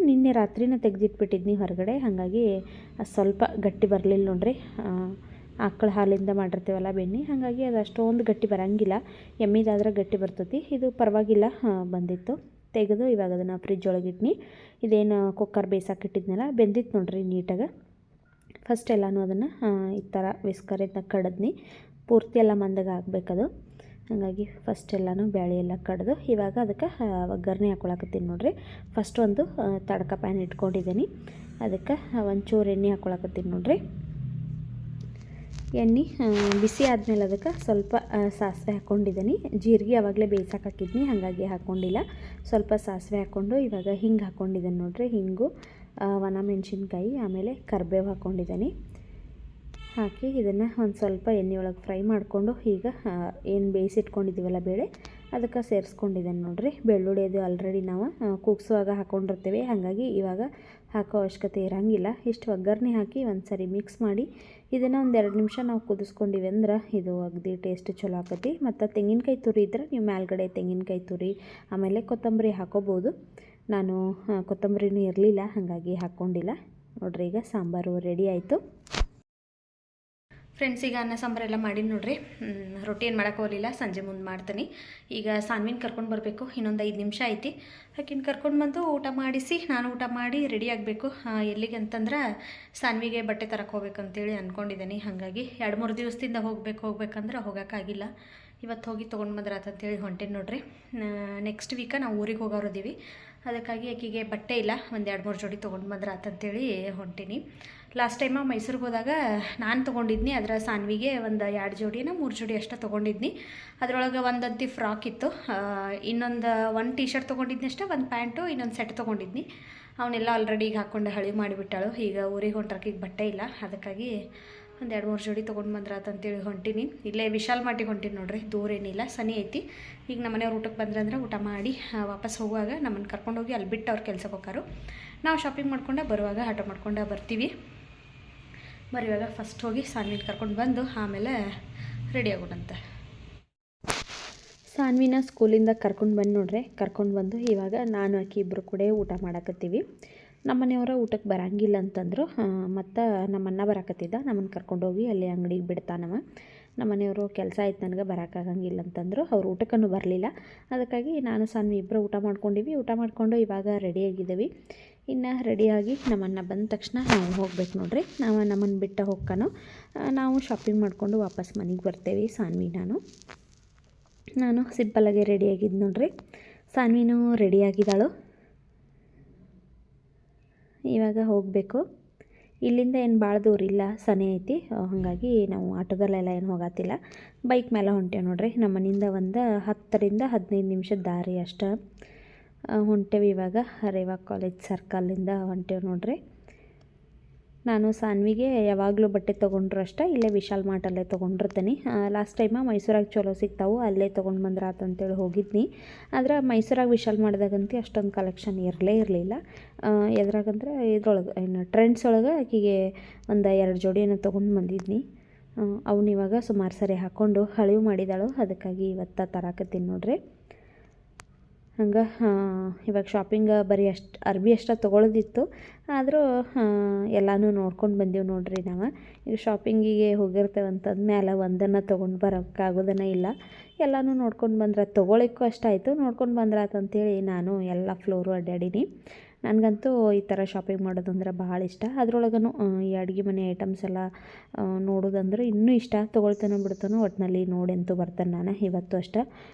ನಿನ್ನೆ ರಾತ್ರಿನ ತೆಗೆದಿಟ್ಬಿಟ್ಟಿದ್ನಿ ಹೊರಗಡೆ. ಹಾಗಾಗಿ ಸ್ವಲ್ಪ ಗಟ್ಟಿ ಬರಲಿಲ್ಲ ನೋಡಿರಿ. ಆಕಳ ಹಾಲಿಂದ ಮಾಡಿರ್ತೀವಲ್ಲ ಬೆಣ್ಣೆ, ಹಾಗಾಗಿ ಅದು ಅಷ್ಟೊಂದು ಗಟ್ಟಿ ಬರೋಂಗಿಲ್ಲ. ಎಮ್ಮಿದಾದ್ರೆ ಗಟ್ಟಿ ಬರ್ತೈತಿ. ಇದು ಪರವಾಗಿಲ್ಲ, ಬಂದಿತ್ತು. ತೆಗೆದು ಇವಾಗ ಅದನ್ನು ಫ್ರಿಜ್ ಒಳಗಿಟ್ನಿ. ಇದೇನು ಕುಕ್ಕರ್ ಬೇಯಿಸಾಕಿಟ್ಟಿದ್ನಲ್ಲ ಬೆಂದಿತ್ತು ನೋಡಿರಿ ನೀಟಾಗಿ. ಫಸ್ಟ್ ಎಲ್ಲನೂ ಅದನ್ನು ಈ ಥರ ವಿಸ್ಕರಿಂದ ಕಡದ್ನಿ. ಪೂರ್ತಿ ಎಲ್ಲ ಮಂದಗೆ ಆಗಬೇಕದು. ಹಾಗಾಗಿ ಫಸ್ಟ್ ಎಲ್ಲನೂ ಬೇಳೆ ಎಲ್ಲ ಕಡ್ದು ಇವಾಗ ಅದಕ್ಕೆ ಒಗ್ಗರಣೆ ಹಾಕ್ಕೊಳಕತ್ತೀನಿ ನೋಡಿರಿ. ಫಸ್ಟ್ ಒಂದು ತಡ್ಕ ಪ್ಯಾನ್ ಇಟ್ಕೊಂಡಿದ್ದೀನಿ. ಅದಕ್ಕೆ ಒಂಚೂರು ಎಣ್ಣೆ ಹಾಕ್ಕೊಳಕತ್ತೀನಿ ನೋಡಿರಿ. ಎಣ್ಣೆ ಬಿಸಿ ಆದಮೇಲೆ ಅದಕ್ಕೆ ಸ್ವಲ್ಪ ಸಾಸಿವೆ ಹಾಕ್ಕೊಂಡಿದ್ದೀನಿ. ಜೀರಿಗೆ ಆವಾಗಲೇ ಬೇಯಿಸಕ್ಕೆ ಹಾಕಿದ್ನಿ, ಹಾಗಾಗಿ ಹಾಕ್ಕೊಂಡಿಲ್ಲ. ಸ್ವಲ್ಪ ಸಾಸಿವೆ ಹಾಕ್ಕೊಂಡು ಇವಾಗ ಹಿಂಗೆ ಹಾಕ್ಕೊಂಡಿದ್ದೀನಿ ನೋಡಿರಿ. ಹಿಂಗು, ಒಣ ಮೆಣಸಿನ್ಕಾಯಿ, ಆಮೇಲೆ ಕರಿಬೇವು ಹಾಕ್ಕೊಂಡಿದ್ದೀನಿ. ಹಾಕಿ ಇದನ್ನು ಒಂದು ಸ್ವಲ್ಪ ಎಣ್ಣೆ ಒಳಗೆ ಫ್ರೈ ಮಾಡಿಕೊಂಡು ಈಗ ಏನು ಬೇಯಿಸಿಟ್ಕೊಂಡಿದ್ದೀವಲ್ಲ ಬೇಳೆ, ಅದಕ್ಕೆ ಸೇರಿಸ್ಕೊಂಡಿದ್ದೇನೆ ನೋಡಿರಿ. ಬೆಳ್ಳುಳ್ಳಿ ಅದು ಆಲ್ರೆಡಿ ನಾವು ಕೂಗಿಸುವಾಗ ಹಾಕ್ಕೊಂಡಿರ್ತೀವಿ, ಹಾಗಾಗಿ ಇವಾಗ ಹಾಕೋ ಅವಶ್ಯಕತೆ ಇರೋಂಗಿಲ್ಲ. ಇಷ್ಟು ಒಗ್ಗರಣೆ ಹಾಕಿ ಒಂದು ಸರಿ ಮಿಕ್ಸ್ ಮಾಡಿ ಇದನ್ನು ಒಂದು 2 ನಿಮಿಷ ನಾವು ಕುದಿಸ್ಕೊಂಡಿವಿ ಅಂದ್ರೆ ಇದು ಅಗದಿ ಟೇಸ್ಟ್ ಚಲೋ ಆಕತಿ. ಮತ್ತು ತೆಂಗಿನಕಾಯಿ ತುರಿ ಇದ್ರೆ ನೀವು ಮೇಲ್ಗಡೆ ತೆಂಗಿನಕಾಯಿ ತುರಿ ಆಮೇಲೆ ಕೊತ್ತಂಬರಿ ಹಾಕೋಬೋದು. ನಾನು ಕೊತ್ತಂಬರಿನೂ ಇರಲಿಲ್ಲ, ಹಾಗಾಗಿ ಹಾಕ್ಕೊಂಡಿಲ್ಲ ನೋಡಿರಿ. ಈಗ ಸಾಂಬಾರು ರೆಡಿ ಆಯಿತು ಫ್ರೆಂಡ್ಸ್. ಈಗ ಅನ್ನ ಸಾಂಬಾರೆಲ್ಲ ಮಾಡಿ ನೋಡಿರಿ. ರೊಟ್ಟಿ ಏನು ಮಾಡೋಕೆ ಹೋಗಲಿಲ್ಲ, ಸಂಜೆ ಮುಂದೆ ಮಾಡ್ತೀನಿ. ಈಗ ಸಾನ್ವಿನ ಕರ್ಕೊಂಡು ಬರಬೇಕು, ಇನ್ನೊಂದು 5 ನಿಮಿಷ ಐತಿ. ಆಕಿನ ಕರ್ಕೊಂಡು ಬಂದು ಊಟ ಮಾಡಿಸಿ ನಾನು ಊಟ ಮಾಡಿ ರೆಡಿ ಆಗಬೇಕು. ಎಲ್ಲಿಗೆ ಅಂತಂದ್ರೆ ಸಾನ್ವಿಗೆ ಬಟ್ಟೆ ತರಕ್ಕೆ ಹೋಗ್ಬೇಕಂತೇಳಿ ಅಂದ್ಕೊಂಡಿದ್ದೀನಿ. ಹಾಗಾಗಿ 2-3 ದಿವಸದಿಂದ ಹೋಗ್ಬೇಕಂದ್ರೆ ಹೋಗೋಕ್ಕಾಗಿಲ್ಲ. ಇವತ್ತು ಹೋಗಿ ತೊಗೊಂಡು ಬಂದ್ರಾತಂತೇಳಿ ಹೊಂಟೇನಿ ನೋಡಿರಿ. ನೆಕ್ಸ್ಟ್ ವೀಕ ನಾವು ಊರಿಗೆ ಹೋಗೋರಿದ್ದೀವಿ, ಅದಕ್ಕಾಗಿ ಆಕೆಗೆ ಬಟ್ಟೆ ಇಲ್ಲ, ಒಂದು 2-3 ಜೋಡಿ ತೊಗೊಂಡು ಬಂದ್ರಾತಂತೇಳಿ ಹೊಂಟೀನಿ. ಲಾಸ್ಟ್ ಟೈಮ ಮೈಸೂರಿಗೆ ಹೋದಾಗ ನಾನು ತೊಗೊಂಡಿದ್ನಿ, ಅದರ ಸಾನ್ವಿಗೆ ಒಂದು 2 ಜೋಡಿನ 3 ಜೋಡಿ ಅಷ್ಟೇ ತೊಗೊಂಡಿದ್ನಿ. ಅದರೊಳಗೆ ಒಂದಂತಿ ಫ್ರಾಕ್ ಇತ್ತು, ಇನ್ನೊಂದು 1 ಟೀ ಶರ್ಟ್ ತೊಗೊಂಡಿದ್ನಿ ಅಷ್ಟೇ, 1 ಪ್ಯಾಂಟು, ಇನ್ನೊಂದು ಸೆಟ್ ತೊಗೊಂಡಿದ್ನಿ. ಅವನ್ನೆಲ್ಲ ಆಲ್ರೆಡಿ ಈಗ ಹಾಕ್ಕೊಂಡು ಹಳಿ ಮಾಡಿಬಿಟ್ಟಾಳು. ಈಗ ಊರಿಗೆ ಹೊಂಟ್ರಕ್ಕಿಗೆ ಬಟ್ಟೆ ಇಲ್ಲ, ಅದಕ್ಕಾಗಿ ಒಂದು 2-3 ಜೋಡಿ ತೊಗೊಂಡು ಬಂದ್ರಾತಂತೇಳಿ ಹೊಂಟೀನಿ. ಇಲ್ಲೇ ವಿಶಾಲ್ ಮಾರ್ಟಿಗೆ ಹೊಂಟೀನಿ ನೋಡಿರಿ, ದೂರ ಏನಿಲ್ಲ, ಸನಿ ಐತಿ. ಈಗ ನಮ್ಮ ಮನೆಯವ್ರು ಊಟಕ್ಕೆ ಬಂದ್ರಂದ್ರೆ ಊಟ ಮಾಡಿ ವಾಪಸ್ ಹೋಗುವಾಗ ನಮ್ಮನ್ನು ಕರ್ಕೊಂಡೋಗಿ ಅಲ್ಲಿ ಬಿಟ್ಟು ಅವ್ರು ಕೆಲ್ಸಕ್ಕೆ ಹೋಗಾರು. ನಾವು ಶಾಪಿಂಗ್ ಮಾಡ್ಕೊಂಡು ಬರುವಾಗ ಆಟೋ ಮಾಡ್ಕೊಂಡು ಬರ್ತೀವಿ. ಬರುವಾಗ ಫಸ್ಟ್ ಹೋಗಿ ಸಾನ್ವಿನ ಕರ್ಕೊಂಡು ಬಂದು ಆಮೇಲೆ ರೆಡಿ ಆಗೋಣಂತೆ. ಸಾನ್ವಿನ ಸ್ಕೂಲಿಂದ ಕರ್ಕೊಂಡು ಬಂದು ನೋಡ್ರಿ, ಕರ್ಕೊಂಡು ಬಂದು ಇವಾಗ ನಾನು ಆಕಿ ಇಬ್ಬರು ಕೂಡ ಊಟ ಮಾಡಕತ್ತೀವಿ. ನಮ್ಮ ಮನೆಯವರ ಊಟಕ್ಕೆ ಬರೋಂಗಿಲ್ಲ ಅಂತಂದರು. ಮತ್ತು ನಮ್ಮನ್ನ ಬರಾಕತ್ತಿದ್ದ, ನಮ್ಮನ್ನು ಕರ್ಕೊಂಡೋಗಿ ಅಲ್ಲಿ ಅಂಗಡಿಗೆ ಬಿಡ್ತಾನವ. ನಮ್ಮ ಮನೆಯವರು ಕೆಲಸ ಆಯ್ತು ನನಗೆ ಬರೋಕ್ಕಾಗಂಗಿಲ್ಲ ಅಂತಂದರು. ಅವ್ರು ಊಟಕ್ಕೂ ಬರಲಿಲ್ಲ, ಅದಕ್ಕಾಗಿ ನಾನು ಸಾನ್ವಿ ಇಬ್ಬರು ಊಟ ಮಾಡ್ಕೊಂಡಿವಿ. ಊಟ ಮಾಡಿಕೊಂಡು ಇವಾಗ ರೆಡಿಯಾಗಿದ್ದೀವಿ. ಇನ್ನು ರೆಡಿಯಾಗಿ ನಮ್ಮನ್ನ ಬಂದ ತಕ್ಷಣ ನಾವು ಹೋಗ್ಬೇಕು ನೋಡ್ರಿ. ನಮ್ಮನ್ನು ಬಿಟ್ಟು ಹೋಗ್ಕಾನು ನಾವು ಶಾಪಿಂಗ್ ಮಾಡಿಕೊಂಡು ವಾಪಸ್ ಮನೆಗೆ ಬರ್ತೇವೆ. ಸಾನ್ವಿ ನಾನು ಸಿಂಪಲ್ಲಾಗೆ ರೆಡಿಯಾಗಿದ್ದು ನೋಡ್ರಿ. ಸಾನ್ವಿನೂ ರೆಡಿಯಾಗಿದ್ದಾಳು. ಇವಾಗ ಹೋಗಬೇಕು. ಇಲ್ಲಿಂದ ಏನು ಭಾಳ ದೂರ ಇಲ್ಲ, ಸನಿ ಐತಿ. ಹಾಗಾಗಿ ನಾವು ಆಟೋದಲ್ಲೆಲ್ಲ ಏನು ಹೋಗತ್ತಿಲ್ಲ, ಬೈಕ್ ಮೇಲೆ ಹೊಂಟೇವೆ ನೋಡ್ರಿ. ನಮ್ಮ ಮನೆಯಿಂದ ಒಂದು 10-15 ನಿಮಿಷದ ದಾರಿ ಅಷ್ಟೇ ಹೊಂಟೇವೆ. ಇವಾಗ ರೇವಾ ಕಾಲೇಜ್ ಸರ್ಕಲ್ಲಿಂದ ಹೊಂಟೇವೆ ನೋಡ್ರಿ. ನಾನು ಸಾನ್ವಿಗೆ ಯಾವಾಗಲೂ ಬಟ್ಟೆ ತೊಗೊಂಡ್ರು ಅಷ್ಟೇ ಇಲ್ಲೇ ವಿಶಾಲ್ ಮಾರ್ಟಲ್ಲೇ ತೊಗೊಂಡಿರ್ತೀನಿ. ಲಾಸ್ಟ್ ಟೈಮ ಮೈಸೂರಾಗ ಚಲೋ ಸಿಗ್ತಾವೆ, ಅಲ್ಲೇ ತೊಗೊಂಡು ಬಂದ್ರಾತಂತೇಳಿ ಹೋಗಿದ್ನಿ. ಆದರೆ ಮೈಸೂರಾಗ ವಿಶಾಲ್ ಮಾಡಿದಾಗಂತೂ ಅಷ್ಟೊಂದು ಕಲೆಕ್ಷನ್ ಇರಲಿಲ್ಲ. ಎದ್ರಾಗಂದ್ರೆ ಇದ್ರೊಳಗೆ ಏನು ಟ್ರೆಂಡ್ಸ್ ಒಳಗೆ ಆಕೆಗೆ ಒಂದು 2 ಜೋಡಿಯನ್ನು ತೊಗೊಂಡು ಬಂದಿದ್ನಿ. ಅವನ್ನ ಇವಾಗ ಸುಮಾರು ಸರಿ ಹಾಕ್ಕೊಂಡು ಹಳಿವು ಮಾಡಿದಾಳು, ಅದಕ್ಕಾಗಿ ಇವತ್ತು ತರಾಕತ್ತೀನಿ ನೋಡ್ರಿ. ಹಂಗೆ ಇವಾಗ ಶಾಪಿಂಗ್ ಬರೀ ಅರ್ಬಿ ಅಷ್ಟೇ ತೊಗೊಳೋದಿತ್ತು, ಆದರೂ ಎಲ್ಲನೂ ನೋಡ್ಕೊಂಡು ಬಂದೀವಿ ನೋಡ್ರಿ. ನಾವು ಈಗ ಶಾಪಿಂಗಿಗೆ ಹೋಗಿರ್ತೇವೆ ಅಂತಂದ್ಮೇಲೆ ಒಂದನ್ನು ತೊಗೊಂಡು ಬರೋಕ್ಕಾಗೋದನ್ನ ಇಲ್ಲ. ಎಲ್ಲನೂ ನೋಡ್ಕೊಂಡು ಬಂದ್ರೆ ತೊಗೊಳಿಕ್ಕೂ ಅಷ್ಟಾಯಿತು, ನೋಡ್ಕೊಂಡು ಬಂದ್ರಾತಂತೇಳಿ ನಾನು ಎಲ್ಲ ಫ್ಲೋರು ಅಡ್ಡಾಡೀನಿ. ನನಗಂತೂ ಈ ಥರ ಶಾಪಿಂಗ್ ಮಾಡೋದಂದ್ರೆ ಭಾಳ ಇಷ್ಟ. ಅದರೊಳಗೂ ಈ ಅಡುಗೆ ಮನೆ ಐಟಮ್ಸ್ ಎಲ್ಲ ನೋಡೋದಂದ್ರೆ ಇನ್ನೂ ಇಷ್ಟ. ತೊಗೊಳ್ತಾನೋ ಬಿಡ್ತಾನೋ ಒಟ್ಟಿನಲ್ಲಿ ನೋಡಿ ಅಂತೂ ಬರ್ತಾನೆ ನಾನು. ಇವತ್ತು ಅಷ್ಟೇ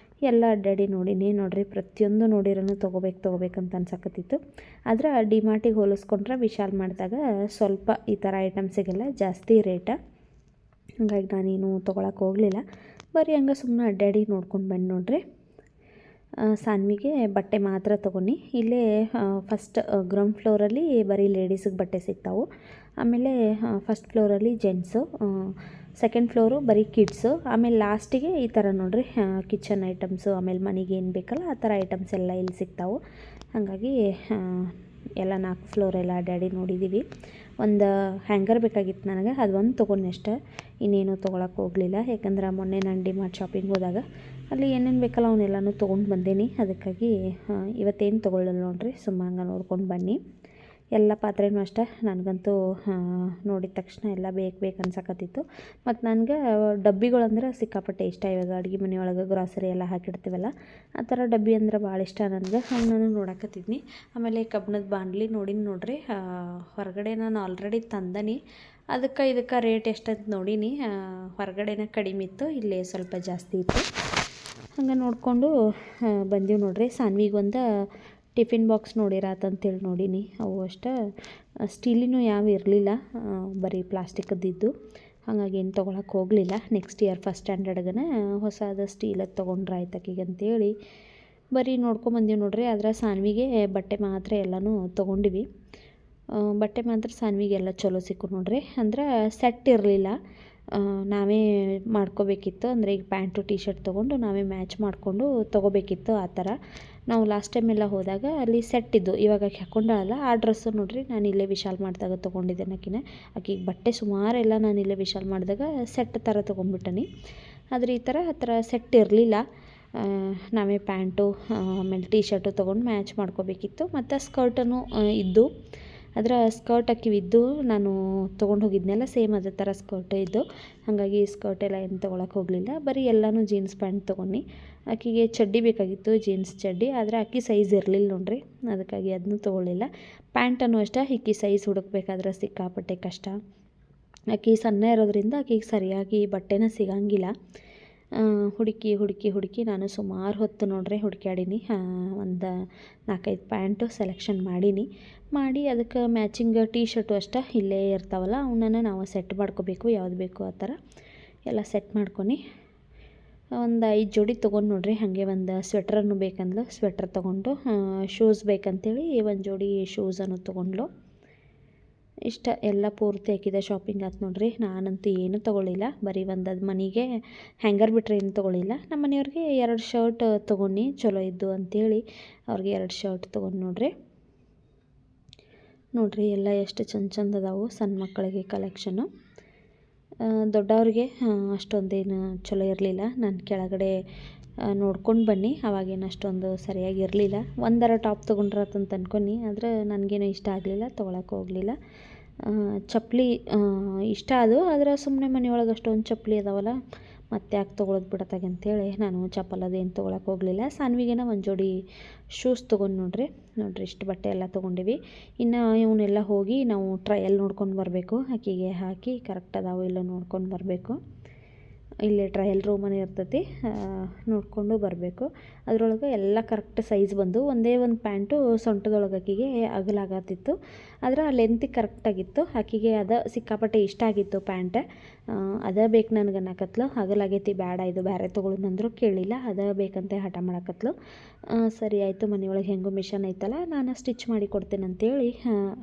ಎಲ್ಲ ಅಡ್ಡಾಡಿ ನೋಡೀನಿ. ನೋಡಿರಿ ಪ್ರತಿಯೊಂದು ನೋಡಿರೋನು ತೊಗೋಬೇಕಂತ ಅನ್ಸಕತ್ತಿತ್ತು. ಆದ್ರೆ ಡಿಮಾರ್ಟಿಗೆ ಹೋಲಿಸ್ಕೊಂಡ್ರೆ ವಿಶಾಲ್ ಮಾಡಿದಾಗ ಸ್ವಲ್ಪ ಈ ಥರ ಐಟಮ್ಸಿಗೆಲ್ಲ ಜಾಸ್ತಿ ರೇಟ. ಹಾಗಾಗಿ ನಾನೇನು ತೊಗೊಳಕ್ಕೆ ಹೋಗಲಿಲ್ಲ. ಬರೀ ಹಂಗೆ ಸುಮ್ಮನೆ ಅಡ್ಡಾಡಿ ನೋಡ್ಕೊಂಡು ಬಂದು ನೋಡ್ರಿ. ಸಾನ್ವಿಗೆ ಬಟ್ಟೆ ಮಾತ್ರ ತೊಗೊಂಡು ಇಲ್ಲೇ ಫಸ್ಟ್ ಗ್ರೌಂಡ್ ಫ್ಲೋರಲ್ಲಿ ಬರೀ ಲೇಡೀಸಿಗೆ ಬಟ್ಟೆ ಸಿಗ್ತಾವೆ. ಆಮೇಲೆ ಫಸ್ಟ್ ಫ್ಲೋರಲ್ಲಿ ಜೆಂಟ್ಸು, ಸೆಕೆಂಡ್ ಫ್ಲೋರು ಬರೀ ಕಿಡ್ಸು, ಆಮೇಲೆ ಲಾಸ್ಟಿಗೆ ಈ ಥರ ನೋಡ್ರಿ ಕಿಚನ್ ಐಟಮ್ಸು, ಆಮೇಲೆ ಮನೆಗೆ ಏನು ಬೇಕಲ್ಲ ಆ ಥರ ಐಟಮ್ಸ್ ಎಲ್ಲ ಇಲ್ಲಿ ಸಿಗ್ತಾವೆ. ಹಾಗಾಗಿ ಎಲ್ಲ 4 ಫ್ಲೋರೆಲ್ಲ ಅಡ್ಡಾಡಿ ನೋಡಿದ್ದೀವಿ. ಒಂದು ಹ್ಯಾಂಗರ್ ಬೇಕಾಗಿತ್ತು ನನಗೆ, ಅದು ಒಂದು ತೊಗೊಂಡು ಅಷ್ಟೇ, ಇನ್ನೇನು ತೊಗೊಳಕ್ಕೆ ಹೋಗಲಿಲ್ಲ. ಯಾಕಂದ್ರೆ ಮೊನ್ನೆ ನಾನು ಡಿಮಾರ್ಟ್ ಶಾಪಿಂಗ್ ಹೋದಾಗ ಅಲ್ಲಿ ಏನೇನು ಬೇಕಲ್ಲ ಅವನ್ನೆಲ್ಲನೂ ತೊಗೊಂಡು ಬಂದೀನಿ. ಅದಕ್ಕಾಗಿ ಇವತ್ತೇನು ತೊಗೊಳ್ಳಲ್ಲ ನೋಡ್ರಿ, ಸುಮ್ಮ ಹಂಗೆ ನೋಡ್ಕೊಂಡು ಬನ್ನಿ. ಎಲ್ಲ ಪಾತ್ರೆನೂ ಅಷ್ಟೇ ನನಗಂತೂ ನೋಡಿದ ತಕ್ಷಣ ಎಲ್ಲ ಬೇಕು ಅನ್ಸಕತ್ತಿತ್ತು. ಮತ್ತು ನನಗೆ ಡಬ್ಬಿಗಳಂದ್ರೆ ಸಿಕ್ಕಾಪಟ್ಟೆ ಇಷ್ಟ. ಇವಾಗ ಅಡುಗೆ ಮನೆಯೊಳಗೆ ಗ್ರಾಸರಿ ಎಲ್ಲ ಹಾಕಿಡ್ತೀವಲ್ಲ ಆ ಥರ ಡಬ್ಬಿ ಅಂದ್ರೆ ಭಾಳ ಇಷ್ಟ ನನಗೆ. ಹಂಗೆ ನಾನು ನೋಡಕತ್ತಿದ್ನಿ. ಆಮೇಲೆ ಕಬ್ಬಿಣದ ಬಾಣಲಿ ನೋಡ್ರಿ, ಹೊರಗಡೆ ನಾನು ಆಲ್ರೆಡಿ ತಂದನಿ. ಇದಕ್ಕೆ ರೇಟ್ ಎಷ್ಟಂತ ನೋಡೀನಿ. ಹೊರಗಡೆನೇ ಕಡಿಮೆ ಇತ್ತು, ಇಲ್ಲೇ ಸ್ವಲ್ಪ ಜಾಸ್ತಿ ಇತ್ತು. ಹಂಗೆ ನೋಡಿಕೊಂಡು ಬಂದೀವಿ ನೋಡ್ರಿ. ಸಾನ್ವಿಗೊಂದು ಟಿಫಿನ್ ಬಾಕ್ಸ್ ನೋಡಿರಾತಂತೇಳಿ ನೋಡೀನಿ. ಅವು ಅಷ್ಟೇ ಸ್ಟೀಲಿನೂ ಯಾವ ಇರಲಿಲ್ಲ, ಬರೀ ಪ್ಲಾಸ್ಟಿಕ್ಕದ್ದಿದ್ದು. ಹಾಗಾಗಿ ಏನು ತೊಗೊಳಕ್ಕೆ ಹೋಗಲಿಲ್ಲ. ನೆಕ್ಸ್ಟ್ ಇಯರ್ ಫಸ್ಟ್ ಸ್ಟ್ಯಾಂಡರ್ಡ್ಗೆ ಹೊಸದು ಸ್ಟೀಲದ್ದು ತೊಗೊಂಡ್ರೆ ಆಯ್ತಕ್ಕೀಗ ಅಂತೇಳಿ ಬರೀ ನೋಡ್ಕೊಂಬಂದೀವಿ ನೋಡ್ರಿ. ಆದರೆ ಸಾನ್ವಿಗೆ ಬಟ್ಟೆ ಮಾತ್ರ ಎಲ್ಲನೂ ತೊಗೊಂಡಿವಿ. ಬಟ್ಟೆ ಮಾತ್ರ ಸಾನ್ವಿಗೆಲ್ಲ ಚಲೋ ಸಿಕ್ಕು ನೋಡ್ರಿ. ಅಂದ್ರೆ ಸೆಟ್ ಇರಲಿಲ್ಲ, ನಾವೇ ಮಾಡ್ಕೋಬೇಕಿತ್ತು. ಅಂದರೆ ಈಗ ಪ್ಯಾಂಟು ಟಿ ಶರ್ಟ್ ತೊಗೊಂಡು ನಾವೇ ಮ್ಯಾಚ್ ಮಾಡಿಕೊಂಡು ತೊಗೋಬೇಕಿತ್ತು. ಆ ಥರ ನಾವು ಲಾಸ್ಟ್ ಟೈಮ್ ಎಲ್ಲ ಹೋದಾಗ ಅಲ್ಲಿ ಸೆಟ್ ಇದ್ದು. ಇವಾಗ ಆಕೆ ಹಾಕ್ಕೊಂಡಾಳಲ್ಲ ಆ ಡ್ರೆಸ್ಸು ನೋಡ್ರಿ, ನಾನು ಇಲ್ಲೇ ವಿಶಾಲ್ ಮಾಡಿದಾಗ ತೊಗೊಂಡಿದ್ದೆ. ಆಕೆಗೆ ಬಟ್ಟೆ ಸುಮಾರೆಲ್ಲ ನಾನು ಇಲ್ಲೇ ವಿಶಾಲ್ ಮಾಡಿದಾಗ ಸೆಟ್ ಥರ ತೊಗೊಂಡ್ಬಿಟ್ಟನಿ. ಆದರೆ ಈ ಥರ ಸೆಟ್ ಇರಲಿಲ್ಲ. ನಾವೇ ಪ್ಯಾಂಟು ಆಮೇಲೆ ಟಿ ಶರ್ಟು ತೊಗೊಂಡು ಮ್ಯಾಚ್ ಮಾಡ್ಕೋಬೇಕಿತ್ತು. ಮತ್ತು ಸ್ಕರ್ಟನ್ನು ಇದ್ದು, ಅದರ ಸ್ಕರ್ಟ್ ಹಾಕಿವಿದ್ದು ನಾನು ತೊಗೊಂಡು ಹೋಗಿದ್ನೆಲ್ಲ ಸೇಮ್ ಅದೇ ಥರ ಸ್ಕರ್ಟ್ ಇದ್ದು. ಹಾಗಾಗಿ ಸ್ಕರ್ಟ್ ಎಲ್ಲ ಏನು ತೊಗೊಳಕ್ಕೆ ಹೋಗಲಿಲ್ಲ. ಬರೀ ಎಲ್ಲನೂ ಜೀನ್ಸ್ ಪ್ಯಾಂಟ್ ತೊಗೊಂಡು. ಆಕೆಗೆ ಚಡ್ಡಿ ಬೇಕಾಗಿತ್ತು, ಜೀನ್ಸ್ ಚಡ್ಡಿ. ಆದರೆ ಆಕೆ ಸೈಜ್ ಇರಲಿಲ್ಲ ನೋಡ್ರಿ, ಅದಕ್ಕಾಗಿ ಅದನ್ನು ತೊಗೊಳ್ಳಿಲ್ಲ. ಪ್ಯಾಂಟನ್ನು ಅಷ್ಟೇ ಈಕೆ ಸೈಜ್ ಹುಡುಕ್ಬೇಕಾದ್ರೆ ಸಿಕ್ಕಾಪಟ್ಟೆ ಕಷ್ಟ. ಆಕೆ ಸಣ್ಣ ಇರೋದ್ರಿಂದ ಆಕೆಗೆ ಸರಿಯಾಗಿ ಬಟ್ಟೆನ ಸಿಗಂಗಿಲ್ಲ. ಹುಡುಕಿ ನಾನು ಸುಮಾರು ಹೊತ್ತು ನೋಡ್ರಿ ಹುಡುಕ್ಯಾಡೀನಿ. ಒಂದು 4-5 ಪ್ಯಾಂಟು ಸೆಲೆಕ್ಷನ್ ಮಾಡಿ ಅದಕ್ಕೆ ಮ್ಯಾಚಿಂಗ್ ಟೀ ಶರ್ಟು ಅಷ್ಟೇ ಇಲ್ಲೇ ಇರ್ತಾವಲ್ಲ ಅವನ್ನ ನಾವು ಸೆಟ್ ಮಾಡ್ಕೋಬೇಕು. ಯಾವ್ದು ಬೇಕು ಆ ಥರ ಎಲ್ಲ ಸೆಟ್ ಮಾಡ್ಕೊಂಡು ಒಂದು 5 ಜೋಡಿ ತೊಗೊಂಡು ನೋಡ್ರಿ. ಹಾಗೆ ಒಂದು ಸ್ವೆಟ್ರನ್ನು ಬೇಕಂದ್ಲು, ಸ್ವೆಟ್ರ್ ತೊಗೊಂಡು, ಶೂಸ್ ಬೇಕಂತೇಳಿ ಒಂದು ಜೋಡಿ ಶೂಸನ್ನು ತೊಗೊಂಡ್ಲು. ಇಷ್ಟ ಎಲ್ಲ ಪೂರ್ತಿ ಹಾಕಿದೆ ಶಾಪಿಂಗ್ ಆಯ್ತು ನೋಡ್ರಿ. ನಾನಂತೂ ಏನೂ ತೊಗೊಳ್ಳಿಲ್ಲ, ಬರೀ ಒಂದು ಅದು ಮನೆಗೆ ಹ್ಯಾಂಗರ್ ಬಿಟ್ಟರೆ ಏನು ತೊಗೊಳ್ಳಿಲ್ಲ. ನಮ್ಮ ಮನೆಯವ್ರಿಗೆ 2 ಶರ್ಟ್ ತೊಗೊಂಡು ಚಲೋ ಇದ್ದು ಅಂಥೇಳಿ ಅವ್ರಿಗೆ 2 ಶರ್ಟ್ ತೊಗೊಂಡು ನೋಡ್ರಿ ಎಲ್ಲ ಎಷ್ಟು ಚಂದ ಅದಾವು ಸಣ್ಣ ಮಕ್ಕಳಿಗೆ ಕಲೆಕ್ಷನ್ನು. ದೊಡ್ಡವ್ರಿಗೆ ಅಷ್ಟೊಂದೇನು ಚಲೋ ಇರಲಿಲ್ಲ. ನಾನು ಕೆಳಗಡೆ ನೋಡ್ಕೊಂಡು ಬನ್ನಿ, ಅವಾಗೇನು ಅಷ್ಟೊಂದು ಸರಿಯಾಗಿರಲಿಲ್ಲ. 1-2 ಟಾಪ್ ತೊಗೊಂಡ್ರತ್ತಂತ ಅನ್ಕೊಂಡು, ಆದರೆ ನನಗೇನು ಇಷ್ಟ ಆಗಲಿಲ್ಲ, ತೊಗೊಳಕ್ಕೆ ಹೋಗಲಿಲ್ಲ. ಚಪ್ಪಲಿ ಇಷ್ಟ ಅದು, ಆದರೆ ಸುಮ್ಮನೆ ಮನೆಯೊಳಗೆ ಅಷ್ಟೊಂದು ಚಪ್ಪಲಿ ಅದಾವಲ್ಲ, ಮತ್ತೆ ಯಾಕೆ ತೊಗೊಳೋದು ಬಿಡತ್ತಾಗೆ ಅಂತೇಳಿ ನಾನು ಚಪ್ಪಲ್ ಅದೇನು ತೊಗೊಳಕ್ಕೆ ಹೋಗಲಿಲ್ಲ. ಸಾನ್ವಿಗೇನ ಒಂದು ಜೋಡಿ ಶೂಸ್ ತೊಗೊಂಡು ನೋಡ್ರಿ ಇಷ್ಟು ಬಟ್ಟೆ ಎಲ್ಲ ತೊಗೊಂಡಿವಿ. ಇನ್ನು ಇವನ್ನೆಲ್ಲ ಹೋಗಿ ನಾವು ಟ್ರಯಲ್ ನೋಡ್ಕೊಂಡು ಬರಬೇಕು. ಆಕೆಗೆ ಹಾಕಿ ಕರೆಕ್ಟ್ ಅದಾವೋ ಇಲ್ಲ ನೋಡ್ಕೊಂಡು ಬರಬೇಕು. ಇಲ್ಲೇ ಟ್ರಯಲ್ ರೂಮನೇ ಇರ್ತೈತಿ, ನೋಡಿಕೊಂಡು ಬರಬೇಕು. ಅದರೊಳಗೆ ಎಲ್ಲ ಕರೆಕ್ಟ್ ಸೈಜ್ ಬಂದು ಒಂದೇ ಒಂದು ಪ್ಯಾಂಟು ಸೊಂಟದೊಳಗೆ ಆಕೆಗೆ ಅಗಲಾಗತ್ತಿತ್ತು. ಆದರೆ ಆ ಲೆಂತಿಗೆ ಕರೆಕ್ಟಾಗಿತ್ತು. ಆಕೆಗೆ ಅದು ಸಿಕ್ಕಾಪಟ್ಟೆ ಇಷ್ಟ ಆಗಿತ್ತು ಪ್ಯಾಂಟ್. ಅದೇ ಬೇಕು ನನಗೆ ಅನ್ನಕತ್ಲು. ಅಗಲಾಗೈತಿ, ಬೇಡ ಇದು ಬೇರೆ ತೊಗೊಳೋದಂದ್ರು ಕೇಳಿಲ್ಲ, ಅದೇ ಬೇಕಂತ ಹಠ ಮಾಡಕತ್ಲು. ಸರಿ ಆಯಿತು, ಮನೆಯೊಳಗೆ ಹೆಂಗೋ ಮಿಷನ್ ಐತಲ್ಲ, ನಾನು ಸ್ಟಿಚ್ ಮಾಡಿ ಕೊಡ್ತೇನೆ ಅಂತೇಳಿ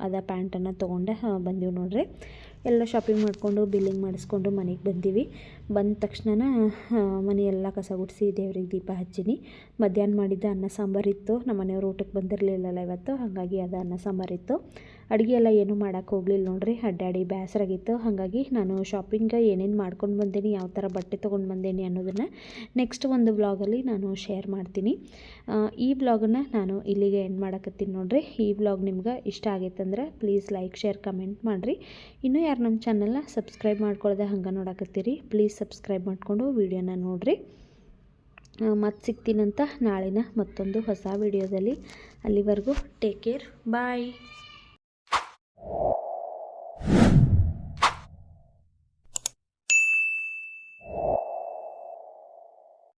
ಅದೇ ಪ್ಯಾಂಟನ್ನು ತೊಗೊಂಡೆ ಬಂದೀವಿ ನೋಡ್ರಿ. ಎಲ್ಲ ಶಾಪಿಂಗ್ ಮಾಡಿಕೊಂಡು ಬಿಲ್ಲಿಂಗ್ ಮಾಡಿಸ್ಕೊಂಡು ಮನೆಗೆ ಬಂದೀವಿ. ಬಂದ ತಕ್ಷಣ ಮನೆಯೆಲ್ಲ ಕಸ ಗುಡಿಸಿ ದೇವ್ರಿಗೆ ದೀಪ ಹಚ್ಚೀನಿ. ಮಧ್ಯಾಹ್ನ ಮಾಡಿದ್ದ ಅನ್ನ ಸಾಂಬಾರಿತ್ತು. ನಮ್ಮ ಮನೆಯವ್ರು ಊಟಕ್ಕೆ ಬಂದಿರಲಿಲ್ಲಲ್ಲ ಇವತ್ತು, ಹಾಗಾಗಿ ಅದು ಅನ್ನ ಸಾಂಬಾರಿತ್ತು. ಅಡುಗೆ ಎಲ್ಲ ಏನೂ ಮಾಡೋಕ್ಕೆ ಹೋಗಲಿಲ್ಲ ನೋಡ್ರಿ, ಅಡ್ಡಾಡಿ ಬೇಸರಾಗಿತ್ತು. ಹಾಗಾಗಿ ನಾನು ಶಾಪಿಂಗ್ ಏನೇನು ಮಾಡ್ಕೊಂಡು ಬಂದೀನಿ, ಯಾವ ಥರ ಬಟ್ಟೆ ತೊಗೊಂಡು ಬಂದೀನಿ ಅನ್ನೋದನ್ನು ನೆಕ್ಸ್ಟ್ ಒಂದು ವ್ಲಾಗಲ್ಲಿ ನಾನು ಶೇರ್ ಮಾಡ್ತೀನಿ. ಈ ವ್ಲಾಗನ್ನು ನಾನು ಇಲ್ಲಿಗೆ ಎಂಡ್ ಮಾಡಕತ್ತೀನಿ ನೋಡ್ರಿ. ಈ ವ್ಲಾಗ್ ನಿಮ್ಗೆ ಇಷ್ಟ ಆಗೈತಂದ್ರೆ ಪ್ಲೀಸ್ ಲೈಕ್, ಶೇರ್, ಕಮೆಂಟ್ ಮಾಡಿರಿ. ಇನ್ನೂ ಯಾರು ನಮ್ಮ ಚಾನಲ್ನ ಸಬ್ಸ್ಕ್ರೈಬ್ ಮಾಡ್ಕೊಳ್ಳೋದೆ ಹಂಗೆ ನೋಡಕತ್ತೀರಿ, ಪ್ಲೀಸ್ ಸಬ್ಸ್ಕ್ರೈಬ್ ಮಾಡಿಕೊಂಡು ವೀಡಿಯೋನ ನೋಡಿರಿ. ಮತ್ತೆ ಸಿಗ್ತೀನಂತ ನಾಳಿನ ಮತ್ತೊಂದು ಹೊಸ ವಿಡಿಯೋದಲ್ಲಿ. ಅಲ್ಲಿವರೆಗೂ ಟೇಕ್ ಕೇರ್, ಬಾಯ್.